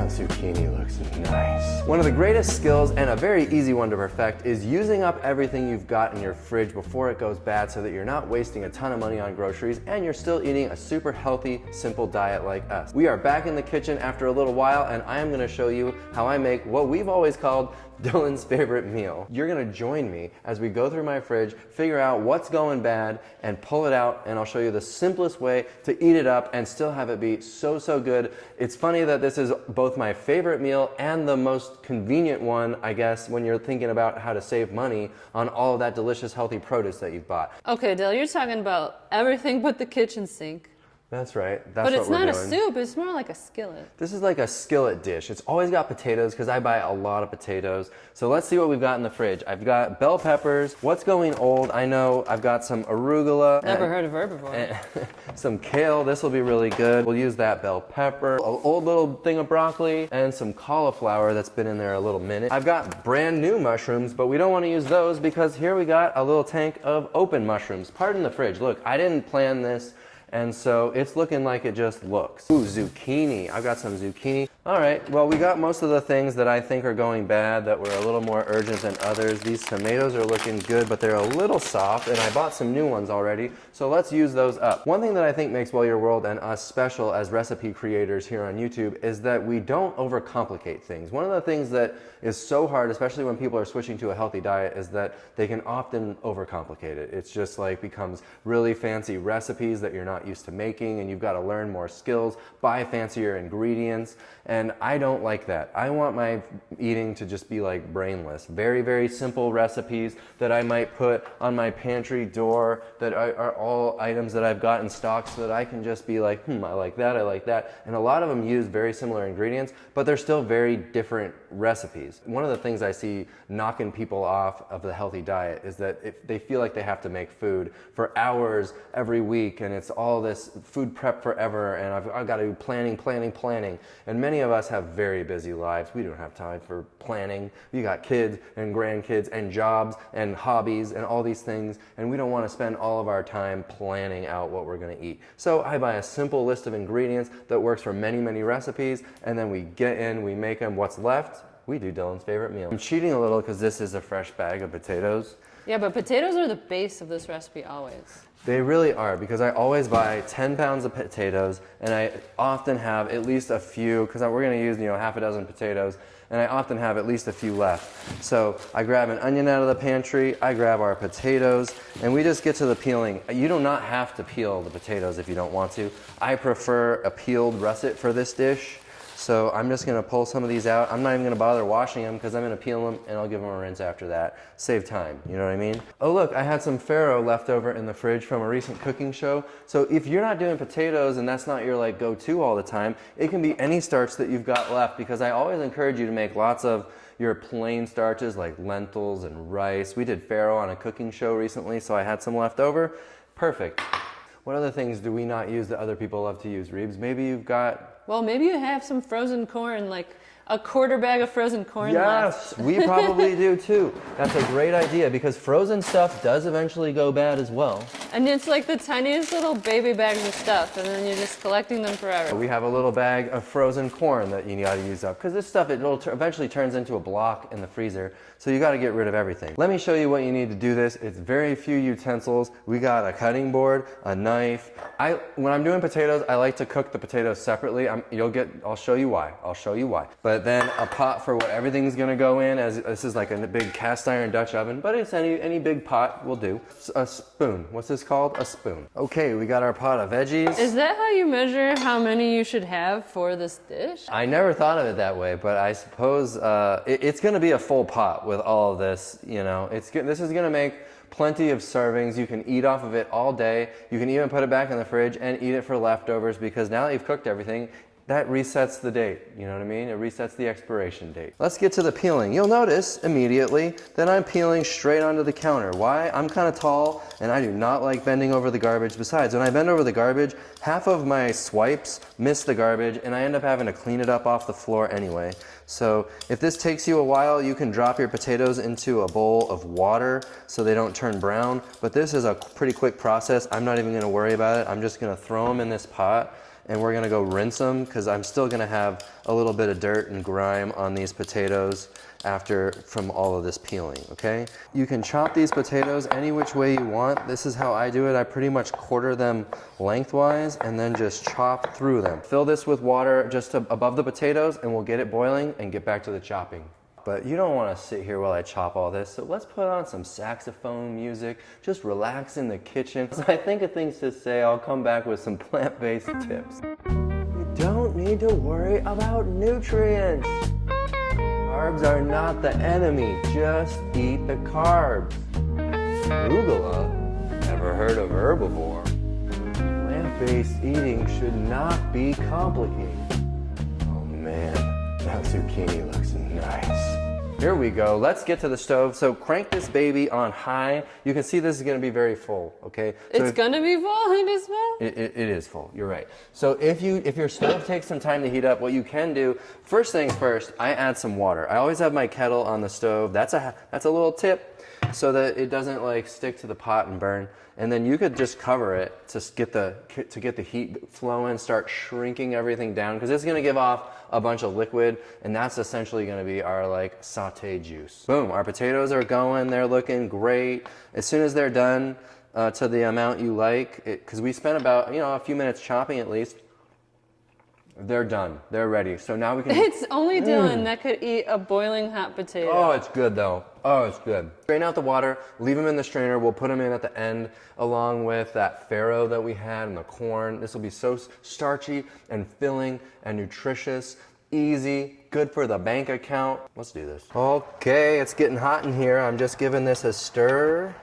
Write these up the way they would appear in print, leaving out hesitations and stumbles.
that zucchini looks nice. One of the greatest skills and a very easy one to perfect is using up everything you've got in your fridge before it goes bad so that you're not wasting a ton of money on groceries and you're still eating a super healthy, simple diet like us. We are back in the kitchen after a little while and I am gonna show you how I make what we've always called Dylan's favorite meal. You're gonna join me as we go through my fridge, figure out what's going bad, and pull it out, and I'll show you the simplest way to eat it up and still have it be so, so good. It's funny that this is both my favorite meal and the most convenient one, I guess, when you're thinking about how to save money on all of that delicious, healthy produce that you've bought. Okay, Dale, you're talking about everything but the kitchen sink. That's right. That's what we're doing. But it's not a soup, it's more like a skillet. This is like a skillet dish. It's always got potatoes because I buy a lot of potatoes. So let's see what we've got in the fridge. I've got bell peppers. What's going old? I know I've got some arugula. Never heard of her before. Some kale. This will be really good. We'll use that bell pepper. An old little thing of broccoli and some cauliflower that's been in there a little minute. I've got brand new mushrooms, but we don't want to use those because here we got a little tank of open mushrooms. Pardon the fridge. Look, I didn't plan this. And so it's looking like it just looks. Ooh, zucchini. I've got some zucchini. All right, well, we got most of the things that I think are going bad that were a little more urgent than others. These tomatoes are looking good, but they're a little soft, and I bought some new ones already, so let's use those up. One thing that I think makes Well Your World and us special as recipe creators here on YouTube is that we don't overcomplicate things. One of the things that is so hard, especially when people are switching to a healthy diet, is that they can often overcomplicate it. It's just like becomes really fancy recipes that you're not used to making, and you've got to learn more skills, buy fancier ingredients, and I don't like that. I want my eating to just be like brainless. Very, very simple recipes that I might put on my pantry door that are all items that I've got in stock so that I can just be like, I like that, I like that. And a lot of them use very similar ingredients, but they're still very different recipes. One of the things I see knocking people off of the healthy diet is that if they feel like they have to make food for hours every week, and it's all this food prep forever, and I've got to do planning. And many of us have very busy lives. We don't have time for planning. We got kids and grandkids and jobs and hobbies and all these things, and we don't want to spend all of our time planning out what we're going to eat. So I buy a simple list of ingredients that works for many, many recipes, and then we get in, we make them. What's left? We do Dylan's favorite meal. I'm cheating a little because this is a fresh bag of potatoes. Yeah, but potatoes are the base of this recipe always. They really are, because I always buy 10 pounds of potatoes, and I often have at least a few, because we're going to use half a dozen potatoes, and I often have at least a few left. So I grab an onion out of the pantry, I grab our potatoes, and we just get to the peeling. You do not have to peel the potatoes if you don't want to. I prefer a peeled russet for this dish. So I'm just going to pull some of these out. I'm not even going to bother washing them because I'm going to peel them and I'll give them a rinse after that. Save time, you know what I mean? Oh look, I had some farro left over in the fridge from a recent cooking show. So if you're not doing potatoes and that's not your like go-to all the time, it can be any starch that you've got left, because I always encourage you to make lots of your plain starches like lentils and rice. We did farro on a cooking show recently, so I had some left over. Perfect. What other things do we not use that other people love to use, Reebs? Maybe you've got... Well, maybe you have some frozen corn, like a quarter bag of frozen corn left. Yes, we probably do too. That's a great idea, because frozen stuff does eventually go bad as well. And it's like the tiniest little baby bags of stuff, and then you're just collecting them forever. We have a little bag of frozen corn that you gotta use up, because this stuff, eventually turns into a block in the freezer, so you gotta get rid of everything. Let me show you what you need to do this. It's very few utensils. We got a cutting board, a knife. When I'm doing potatoes, I like to cook the potatoes separately. I'll show you why. But then a pot for what everything's gonna go in, as this is like a big cast iron Dutch oven, but it's any big pot will do. A spoon. What's this called? A spoon. Okay, we got our pot of veggies. Is that how you measure how many you should have for this dish? I never thought of it that way, but I suppose it's gonna be a full pot with all of this, This is gonna make plenty of servings. You can eat off of it all day. You can even put it back in the fridge and eat it for leftovers, because now that you've cooked everything, that resets the date, you know what I mean? It resets the expiration date. Let's get to the peeling. You'll notice immediately that I'm peeling straight onto the counter. Why? I'm kind of tall and I do not like bending over the garbage. Besides, when I bend over the garbage, half of my swipes miss the garbage and I end up having to clean it up off the floor anyway. So if this takes you a while, you can drop your potatoes into a bowl of water so they don't turn brown. But this is a pretty quick process. I'm not even gonna worry about it. I'm just gonna throw them in this pot. and we're gonna go rinse them because I'm still gonna have a little bit of dirt and grime on these potatoes from all of this peeling, okay? You can chop these potatoes any which way you want. This is how I do it. I pretty much quarter them lengthwise and then just chop through them. Fill this with water just above the potatoes and we'll get it boiling and get back to the chopping. But you don't want to sit here while I chop all this, so let's put on some saxophone music, just relax in the kitchen. So I think of things to say, I'll come back with some plant-based tips. You don't need to worry about nutrients. Carbs are not the enemy, just eat the carbs. Arugula? Never heard of herbivore? Plant-based eating should not be complicated. Oh man, that zucchini looks nice. Here we go, let's get to the stove. So crank this baby on high. You can see this is gonna be very full, okay? So It's gonna be full, it is full? It is full, you're right. So if your stove takes some time to heat up, what you can do, first things first, I add some water. I always have my kettle on the stove. That's a little tip so that it doesn't like stick to the pot and burn. And then you could just cover it to get the heat flowing, start shrinking everything down because it's gonna give off a bunch of liquid, and that's essentially gonna be our like saute juice. Boom, our potatoes are going, they're looking great. As soon as they're done to the amount you like, because we spent about a few minutes chopping at least, they're done, they're ready. So now we can... It's only Dylan that could eat a boiling hot potato. Oh, it's good though. Oh, it's good. Strain out the water, leave them in the strainer. We'll put them in at the end along with that farro that we had and the corn. This will be so starchy and filling and nutritious, easy, good for the bank account. Let's do this. Okay, it's getting hot in here. I'm just giving this a stir.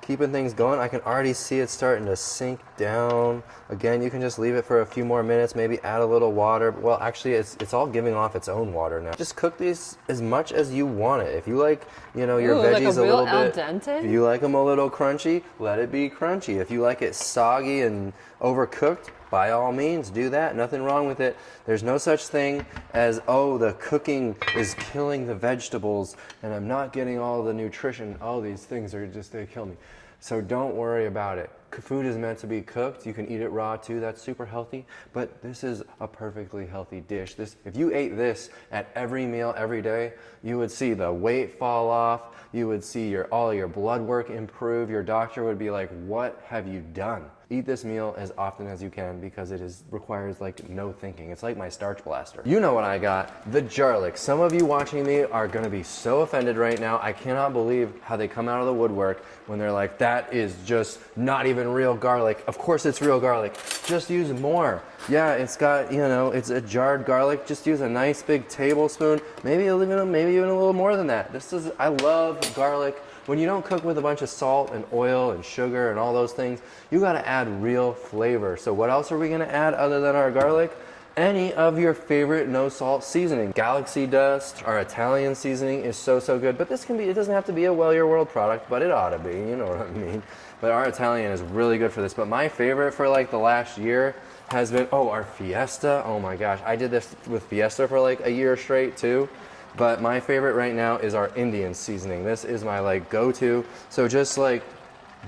Keeping things going. I can already see it starting to sink down. Again, you can just leave it for a few more minutes, maybe add a little water. Well, actually, it's all giving off its own water now. Just cook these as much as you want it. If you like, your veggies a little bit, al dente? if you like them a little crunchy, let it be crunchy. If you like it soggy and overcooked, by all means, do that. Nothing wrong with it. There's no such thing as, oh, the cooking is killing the vegetables and I'm not getting all the nutrition. Oh, these things they kill me. So don't worry about it. Food is meant to be cooked. You can eat it raw too. That's super healthy. But this is a perfectly healthy dish. If you ate this at every meal every day, you would see the weight fall off. You would see all your blood work improve. Your doctor would be like, what have you done? Eat this meal as often as you can because it requires like no thinking. It's like my starch blaster. You know what I got, the garlic. Some of you watching me are gonna be so offended right now. I cannot believe how they come out of the woodwork when they're like, that is just not even real garlic. Of course it's real garlic. Just use more. Yeah, it's got, it's a jarred garlic. Just use a nice big tablespoon, maybe even a little more than that. I love garlic. When you don't cook with a bunch of salt and oil and sugar and all those things, you gotta add real flavor. So what else are we gonna add other than our garlic? Any of your favorite no salt seasoning. Galaxy dust, our Italian seasoning is so good, but it doesn't have to be a Well Your World product, but it ought to be, you know what I mean? But our Italian is really good for this. But my favorite for like the last year has been, our Fiesta. Oh my gosh, I did this with Fiesta for like a year straight too. But my favorite right now is our Indian seasoning. This is my like go-to. So just like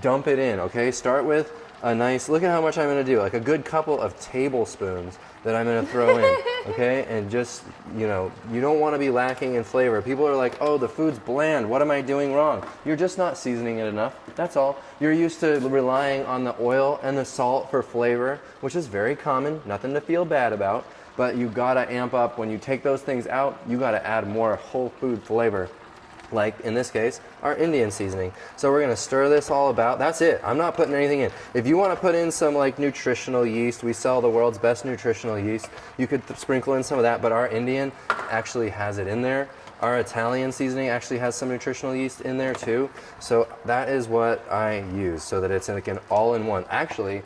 dump it in, okay? Start with a nice, look at how much I'm gonna do, like a good couple of tablespoons that I'm gonna throw in, okay? And just, you don't wanna be lacking in flavor. People are like, oh, the food's bland, what am I doing wrong? You're just not seasoning it enough, that's all. You're used to relying on the oil and the salt for flavor, which is very common, nothing to feel bad about. But you gotta amp up, when you take those things out, you gotta add more whole food flavor. Like in this case, our Indian seasoning. So we're gonna stir this all about. That's it, I'm not putting anything in. If you wanna put in some like nutritional yeast, we sell the world's best nutritional yeast, you could sprinkle in some of that, but our Indian actually has it in there. Our Italian seasoning actually has some nutritional yeast in there too. So that is what I use, so that it's like an all-in-one. Actually,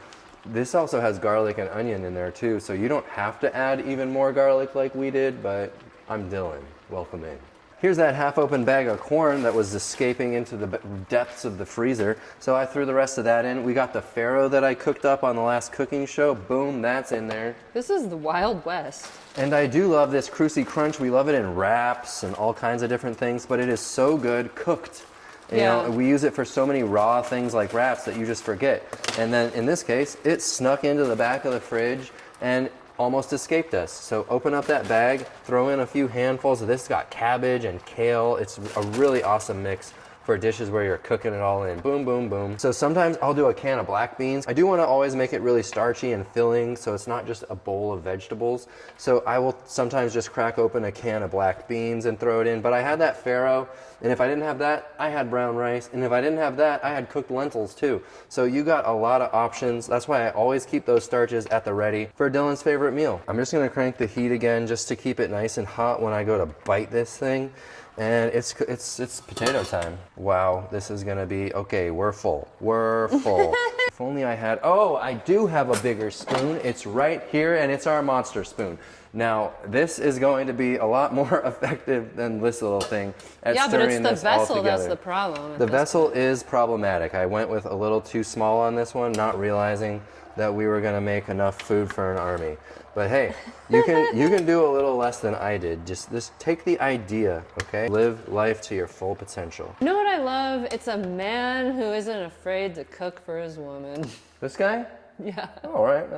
this also has garlic and onion in there too, so you don't have to add even more garlic like we did, but I'm Dylan. Welcome in. Here's that half-open bag of corn that was escaping into the depths of the freezer, so I threw the rest of that in. We got the farro that I cooked up on the last cooking show. Boom, that's in there. This is the Wild West. And I do love this Crunchy Crunch. We love it in wraps and all kinds of different things, but it is so good cooked. You know, we use it for so many raw things like wraps that you just forget. And then in this case, it snuck into the back of the fridge and almost escaped us. So open up that bag, throw in a few handfuls of this. It's got cabbage and kale. It's a really awesome mix for dishes where you're cooking it all in. Boom, boom, boom. So sometimes I'll do a can of black beans. I do want to always make it really starchy and filling, so it's not just a bowl of vegetables. So I will sometimes just crack open a can of black beans and throw it in. But I had that farro, and if I didn't have that, I had brown rice. And if I didn't have that, I had cooked lentils too. So you got a lot of options. That's why I always keep those starches at the ready for Dylan's favorite meal. I'm just gonna crank the heat again just to keep it nice and hot when I go to bite this thing. And it's potato time. Wow, this is gonna be, okay, we're full. We're full. If only I had, oh, I do have a bigger spoon. It's right here, and it's our monster spoon. Now, this is going to be a lot more effective than this little thing at stirring this all together. Yeah, but it's the vessel that's the problem. The vessel is problematic. I went with a little too small on this one, not realizing that we were gonna make enough food for an army. But hey, you can do a little less than I did. Just take the idea, okay? Live life to your full potential. You know what I love? It's a man who isn't afraid to cook for his woman. This guy? Yeah. All right,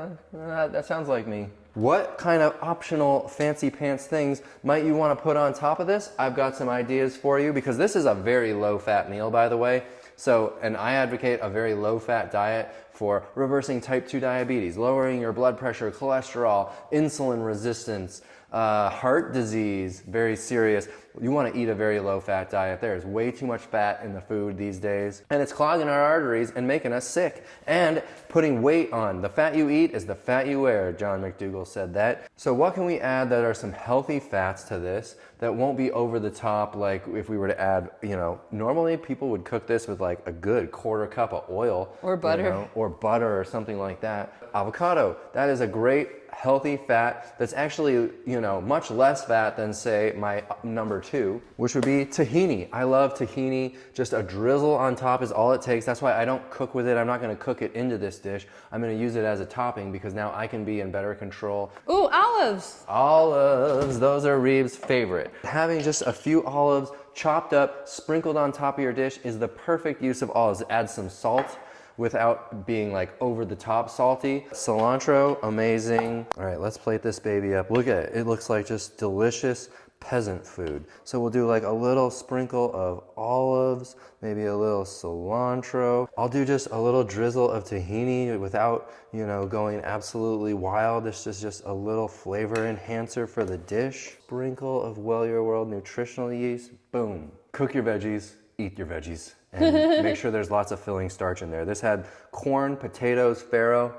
that sounds like me. What kind of optional fancy pants things might you want to put on top of this? I've got some ideas for you, because this is a very low-fat meal, by the way. So, and I advocate a very low-fat diet for reversing type 2 diabetes, lowering your blood pressure, cholesterol, insulin resistance, heart disease, very serious. You want to eat a very low-fat diet. There is way too much fat in the food these days, and it's clogging our arteries and making us sick and putting weight on. The fat you eat is the fat you wear, John McDougall said that. So what can we add that are some healthy fats to this that won't be over the top, like if we were to add, you know, normally people would cook this with like a good quarter cup of oil. Or butter. You know, or butter or something like that. Avocado, that is a great healthy fat that's actually, you know, much less fat than, say, my number 2, which would be tahini. I love tahini. Just a drizzle on top is all it takes. That's why I don't cook with it. I'm not going to cook it into this dish. I'm going to use it as a topping, because now I can be in better control. Ooh, olives. Olives, those are Reeb's favorite. Having just a few olives chopped up, sprinkled on top of your dish is the perfect use of olives. Add some salt without being like over the top salty. Cilantro, amazing. All right, let's plate this baby up. Look at it, it looks like just delicious peasant food. So we'll do like a little sprinkle of olives, maybe a little cilantro. I'll do just a little drizzle of tahini without, you know, going absolutely wild. This is just a little flavor enhancer for the dish. Sprinkle of Well Your World nutritional yeast, boom. Cook your veggies, eat your veggies. And make sure there's lots of filling starch in there. This had corn, potatoes, farro.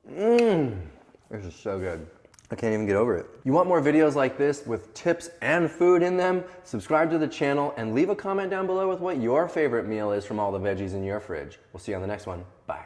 This is so good. I can't even get over it. You want more videos like this with tips and food in them? Subscribe to the channel and leave a comment down below with what your favorite meal is from all the veggies in your fridge. We'll see you on the next one. Bye.